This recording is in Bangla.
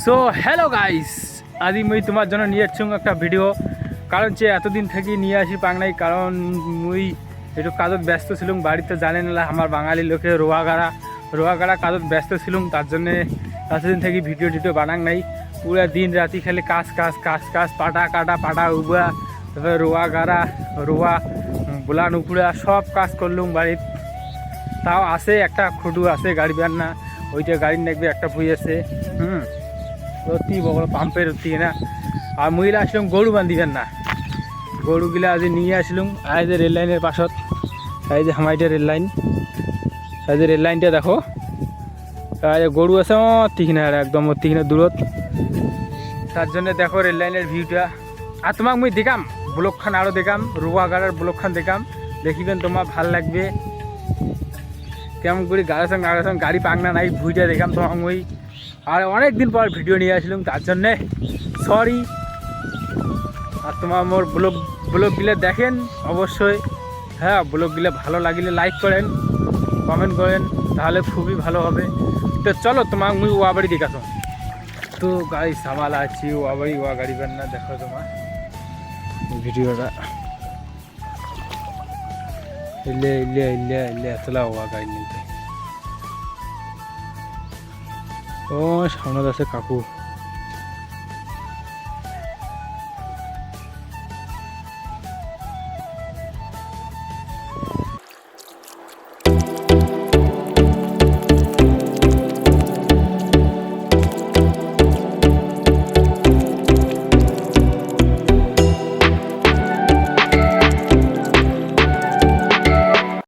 সো হ্যালো গাইস, আজি মুই তোমার জন্য নিয়ে আসছি একটা ভিডিও। কারণ যে এতদিন থেকে নিয়ে আসি পাংনাই, কারণ মুই একটু কাজত ব্যস্ত ছিলাম। বাড়িতে জানেন না আমার বাঙালি লোকে রোয়াগাড়া কাজত ব্যস্ত ছিলাম, তার জন্যে এতদিন থেকে ভিডিও টিডিও বানাং নাই। পুরো দিন রাতি খালি কাজ কাজ কাজ কাজ, পাটা কাটা পাটা উবা, তারপরে রোয়া বোলান উপড়া সব কাজ করলুম বাড়ির। তাও আছে একটা খুঁটু আছে গাড়ি বের না, ওইটা গাড়ির নাকবে একটা ভুই আছে। অতি বড় পাম্পের অতি না। আর মহিলা আসলাম গরু বান্ধিবেন না, গরুগুলা আজ নিয়ে আসলাম। এই যে রেল লাইনের পাশত, এই যে হামাইটা রেল লাইন, এই যে রেল লাইনটা দেখো, গরু আছে তিখিনা একদম তিখিনা দূরত। তার জন্য দেখো রেল লাইনের ভিউটা। আর তোমাক মুই দেখাম ব্লকখান, আরও দেখাম রোয়াগাড়ার ব্লকখান দেখাম, দেখিবেন তোমার ভাল লাগবে। কেমন করে গাড়ি পাংনা নাই ভুইটা দেখাম তোমার মুই। আর অনেক দিন পর ভিডিও নিয়ে আসলাম, তার জন্যে সরি। আর তোমার মোর ব্লগগুলো দেখেন অবশ্যই। হ্যাঁ, ব্লগগুলো ভালো লাগলে লাইক করেন, কমেন্ট করেন, তাহলে খুবই ভালো হবে। তো চলো তোমার মুই ওয়া বাড়ি দেখাতো। তো গাড়ি সামাল আছি ওয়া বাড়ি, ওয়া গাড়ি বের না দেখো তোমার ভিডিওটা। ইলে এতলা ওয়া গাড়ি নিতে। ও সামনে আছে কাকু।